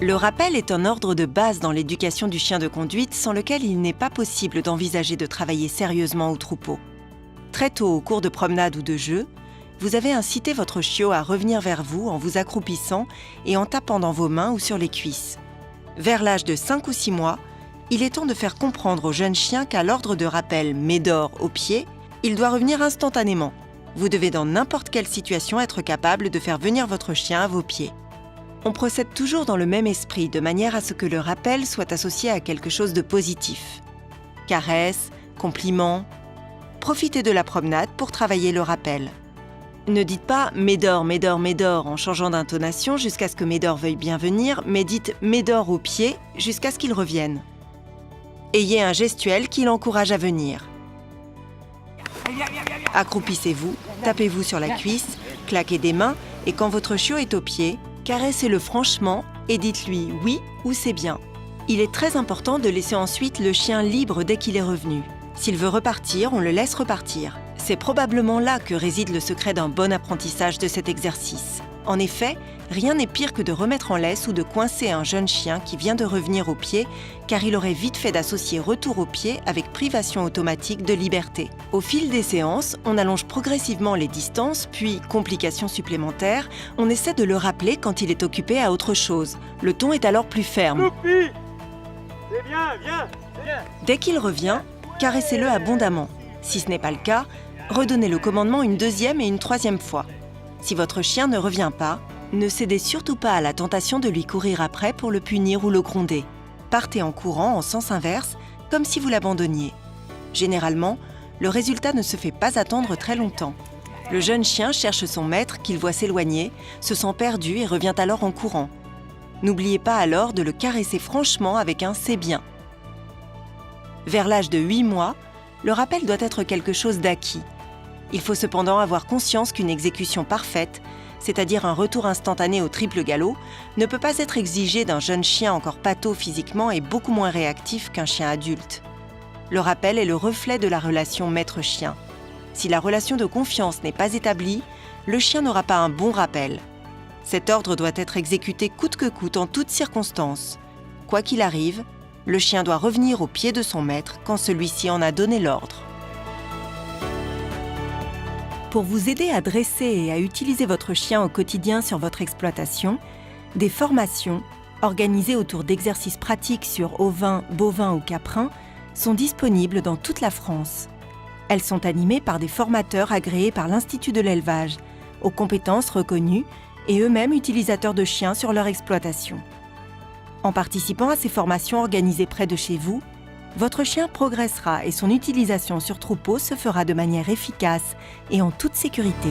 Le rappel est un ordre de base dans l'éducation du chien de conduite sans lequel il n'est pas possible d'envisager de travailler sérieusement au troupeau. Très tôt au cours de promenade ou de jeu, vous avez incité votre chiot à revenir vers vous en vous accroupissant et en tapant dans vos mains ou sur les cuisses. Vers l'âge de 5 ou 6 mois, il est temps de faire comprendre au jeune chien qu'à l'ordre de rappel « Médor » au pied, il doit revenir instantanément. Vous devez dans n'importe quelle situation être capable de faire venir votre chien à vos pieds. On procède toujours dans le même esprit, de manière à ce que le rappel soit associé à quelque chose de positif. Caresses, compliments. Profitez de la promenade pour travailler le rappel. Ne dites pas « Médor, Médor, Médor » en changeant d'intonation jusqu'à ce que Médor veuille bien venir, mais dites « Médor au pied » jusqu'à ce qu'il revienne. Ayez un gestuel qui l'encourage à venir. Accroupissez-vous, tapez-vous sur la cuisse, claquez des mains et quand votre chiot est au pied, caressez-le franchement et dites-lui « oui » ou « c'est bien ». Il est très important de laisser ensuite le chien libre dès qu'il est revenu. S'il veut repartir, on le laisse repartir. C'est probablement là que réside le secret d'un bon apprentissage de cet exercice. En effet, rien n'est pire que de remettre en laisse ou de coincer un jeune chien qui vient de revenir au pied, car il aurait vite fait d'associer retour au pied avec privation automatique de liberté. Au fil des séances, on allonge progressivement les distances, puis, complication supplémentaire, on essaie de le rappeler quand il est occupé à autre chose. Le ton est alors plus ferme. Youpi! C'est bien, viens, viens. Dès qu'il revient, caressez-le abondamment. Si ce n'est pas le cas, redonnez le commandement une deuxième et une troisième fois. Si votre chien ne revient pas, ne cédez surtout pas à la tentation de lui courir après pour le punir ou le gronder. Partez en courant en sens inverse, comme si vous l'abandonniez. Généralement, le résultat ne se fait pas attendre très longtemps. Le jeune chien cherche son maître qu'il voit s'éloigner, se sent perdu et revient alors en courant. N'oubliez pas alors de le caresser franchement avec un « c'est bien ». Vers l'âge de 8 mois, le rappel doit être quelque chose d'acquis. Il faut cependant avoir conscience qu'une exécution parfaite, c'est-à-dire un retour instantané au triple galop, ne peut pas être exigée d'un jeune chien encore pâteau physiquement et beaucoup moins réactif qu'un chien adulte. Le rappel est le reflet de la relation maître-chien. Si la relation de confiance n'est pas établie, le chien n'aura pas un bon rappel. Cet ordre doit être exécuté coûte que coûte en toutes circonstances. Quoi qu'il arrive, le chien doit revenir au pied de son maître quand celui-ci en a donné l'ordre. Pour vous aider à dresser et à utiliser votre chien au quotidien sur votre exploitation, des formations, organisées autour d'exercices pratiques sur ovins, bovins ou caprins, sont disponibles dans toute la France. Elles sont animées par des formateurs agréés par l'Institut de l'élevage, aux compétences reconnues et eux-mêmes utilisateurs de chiens sur leur exploitation. En participant à ces formations organisées près de chez vous, votre chien progressera et son utilisation sur troupeau se fera de manière efficace et en toute sécurité.